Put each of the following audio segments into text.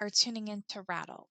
are tuning into Rattle,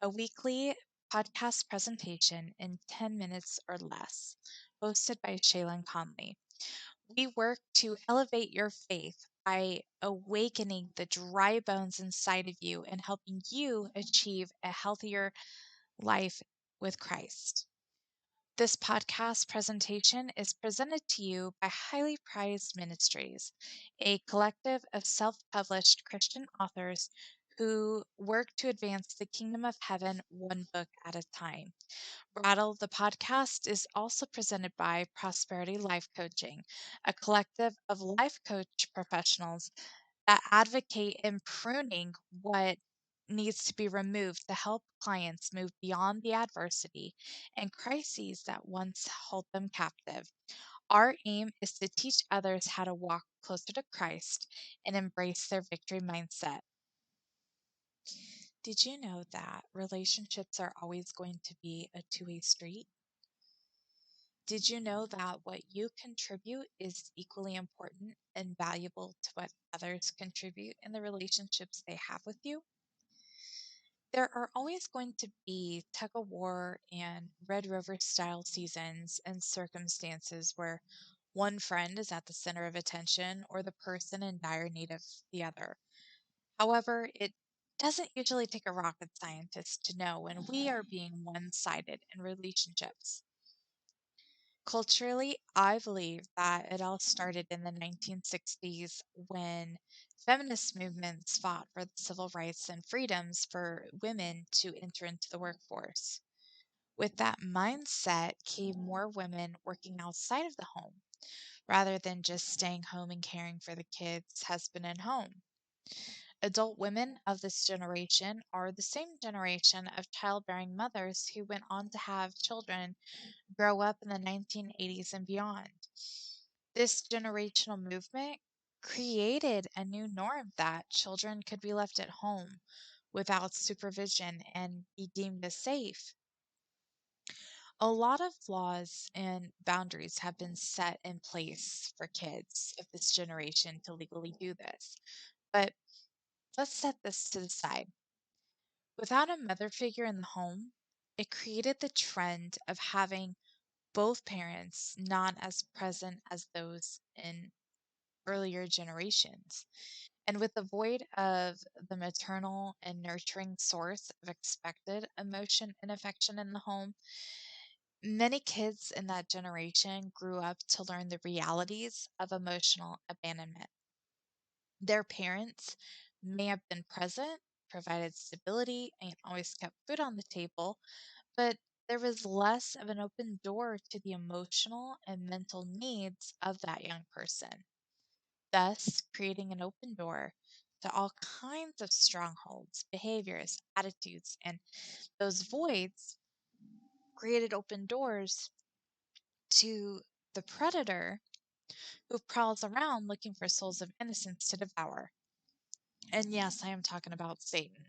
a weekly podcast presentation in 10 minutes or less, hosted by Shaylyn Connelly. We work to elevate your faith by awakening the dry bones inside of you and helping you achieve a healthier life with Christ. This podcast presentation is presented to you by Highly Prized Ministries, a collective of self published Christian authors who work to advance the kingdom of heaven one book at a time. Rattle, the podcast, is also presented by Prosperity Life Coaching, a collective of life coach professionals that advocate in pruning what needs to be removed to help clients move beyond the adversity and crises that once held them captive. Our aim is to teach others how to walk closer to Christ and embrace their victory mindset. Did you know that relationships are always going to be a two-way street? Did you know that what you contribute is equally important and valuable to what others contribute in the relationships they have with you? There are always going to be tug of war and Red Rover style seasons and circumstances where one friend is at the center of attention or the person in dire need of the other. However, it doesn't usually take a rocket scientist to know when we are being one sided in relationships. Culturally, I believe that it all started in the 1960s when feminist movements fought for the civil rights and freedoms for women to enter into the workforce. With that mindset came more women working outside of the home rather than just staying home and caring for the kids, husband, and home. Adult women of this generation are the same generation of childbearing mothers who went on to have children grow up in the 1980s and beyond. This generational movement created a new norm that children could be left at home without supervision and be deemed as safe. A lot of laws and boundaries have been set in place for kids of this generation to legally do this. But let's set this to the side. Without a mother figure in the home, it created the trend of having both parents not as present as those in earlier generations. And with the void of the maternal and nurturing source of expected emotion and affection in the home, many kids in that generation grew up to learn the realities of emotional abandonment. Their parents may have been present, provided stability, and always kept food on the table, but there was less of an open door to the emotional and mental needs of that young person, thus creating an open door to all kinds of strongholds, behaviors, attitudes, and those voids created open doors to the predator who prowls around looking for souls of innocence to devour. And yes, I am talking about Satan.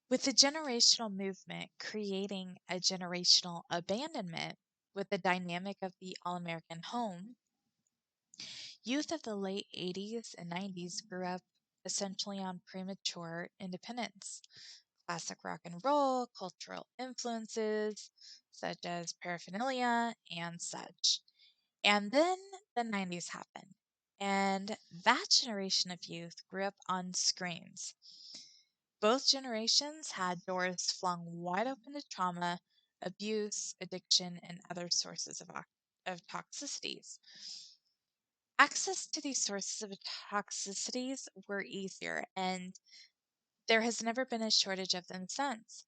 With the generational movement creating a generational abandonment with the dynamic of the all American home, youth of the late 80s and 90s grew up essentially on premature independence. Classic rock and roll, cultural influences such as paraphernalia and such. And then the 90s happened, and that generation of youth grew up on screens. Both generations had doors flung wide open to trauma, abuse, addiction, and other sources of toxicities. Access to these sources of toxicities were easier, and there has never been a shortage of them since.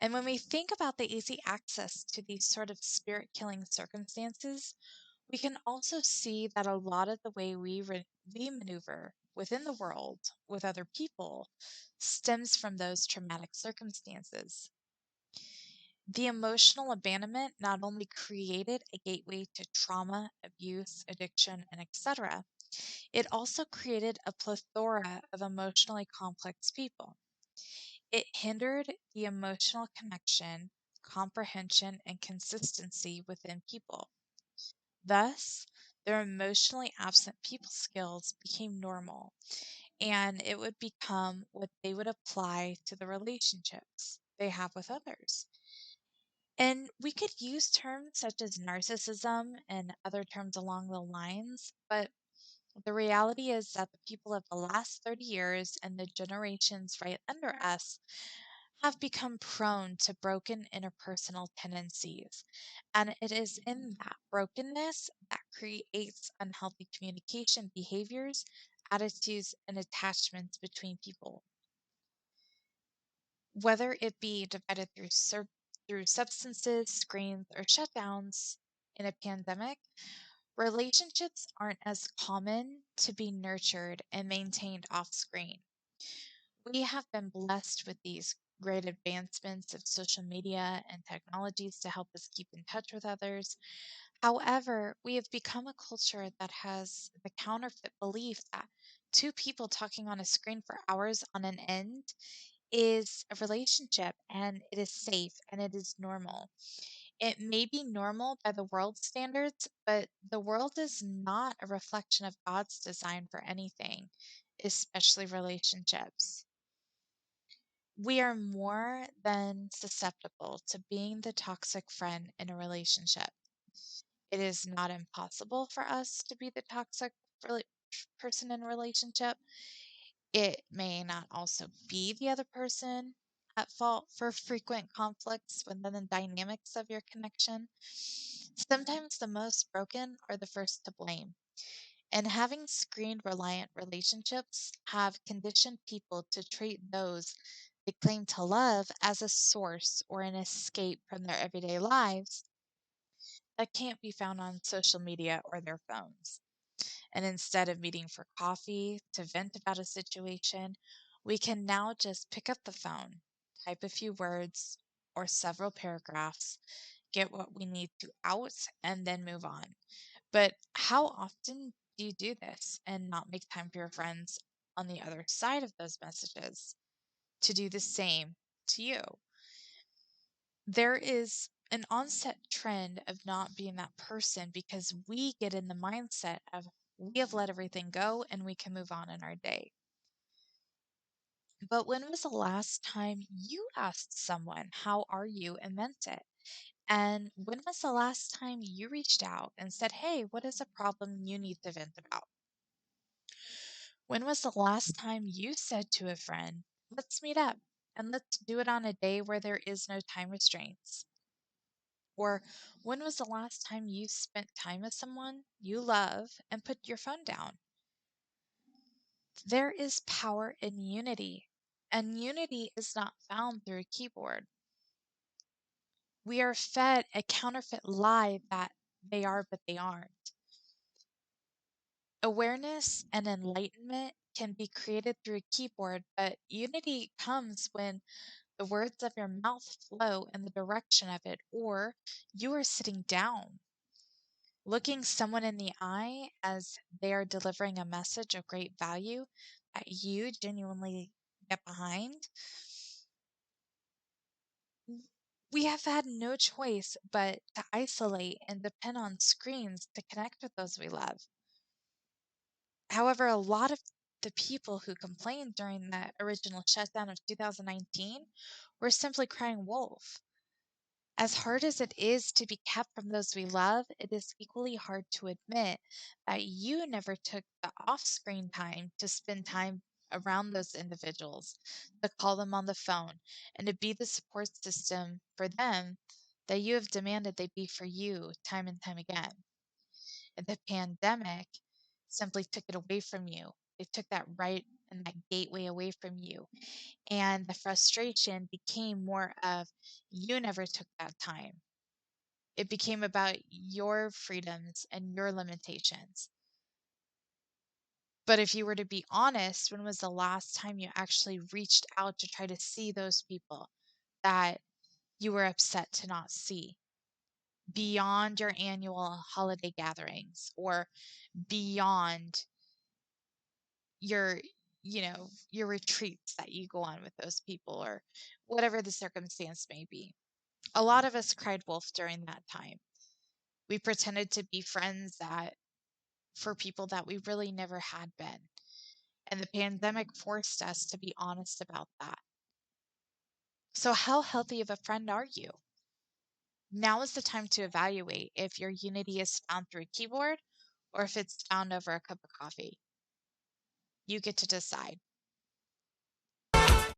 And when we think about the easy access to these sort of spirit killing circumstances, we can also see that a lot of the way we maneuver within the world with other people stems from those traumatic circumstances. The emotional abandonment not only created a gateway to trauma, abuse, addiction, and etc., it also created a plethora of emotionally complex people. It hindered the emotional connection, comprehension, and consistency within people. Thus, their emotionally absent people skills became normal, and it would become what they would apply to the relationships they have with others. And we could use terms such as narcissism and other terms along the lines, but the reality is that the people of the last 30 years and the generations right under us have become prone to broken interpersonal tendencies. And it is in that brokenness that creates unhealthy communication behaviors, attitudes, and attachments between people. Whether it be divided through substances, screens, or shutdowns in a pandemic, relationships aren't as common to be nurtured and maintained off screen. We have been blessed with these great advancements of social media and technologies to help us keep in touch with others. However, we have become a culture that has the counterfeit belief that two people talking on a screen for hours on an end is a relationship and it is safe and it is normal. It may be normal by the world's standards, but the world is not a reflection of God's design for anything, especially relationships. We are more than susceptible to being the toxic friend in a relationship. It is not impossible for us to be the toxic rela- person in a relationship. It may not also be the other person at fault for frequent conflicts within the dynamics of your connection. Sometimes the most broken are the first to blame. And having screen reliant relationships have conditioned people to treat those they claim to love as a source or an escape from their everyday lives that can't be found on social media or their phones. And instead of meeting for coffee to vent about a situation, we can now just pick up the phone, type a few words or several paragraphs, get what we need to out, and then move on. But how often do you do this and not make time for your friends on the other side of those messages to do the same to you? There is an onset trend of not being that person because we get in the mindset of we have let everything go and we can move on in our day. But when was the last time you asked someone, "How are you?" and meant it? And when was the last time you reached out and said, "Hey, what is a problem you need to vent about?" When was the last time you said to a friend, "Let's meet up and let's do it on a day where there is no time restraints"? Or when was the last time you spent time with someone you love and put your phone down? There is power in unity, and unity is not found through a keyboard. We are fed a counterfeit lie that they are, but they aren't. Awareness and enlightenment can be created through a keyboard, but unity comes when the words of your mouth flow in the direction of it, or you are sitting down, looking someone in the eye as they are delivering a message of great value that you genuinely get behind. We have had no choice but to isolate and depend on screens to connect with those we love. However, a lot of the people who complained during the original shutdown of 2019 were simply crying wolf. As hard as it is to be kept from those we love, it is equally hard to admit that you never took the off screen time to spend time around those individuals, to call them on the phone, and to be the support system for them that you have demanded they be for you time and time again. And the pandemic simply took it away from you. It took that right and that gateway away from you. And the frustration became more of you never took that time. It became about your freedoms and your limitations. But if you were to be honest, when was the last time you actually reached out to try to see those people that you were upset to not see beyond your annual holiday gatherings or beyond your your retreats that you go on with those people or whatever the circumstance may be? A lot of us cried wolf during that time. We pretended to be friends that for people that we really never had been. And the pandemic forced us to be honest about that. So, how healthy of a friend are you? Now is the time to evaluate if your unity is found through a keyboard or if it's found over a cup of coffee. You get to decide.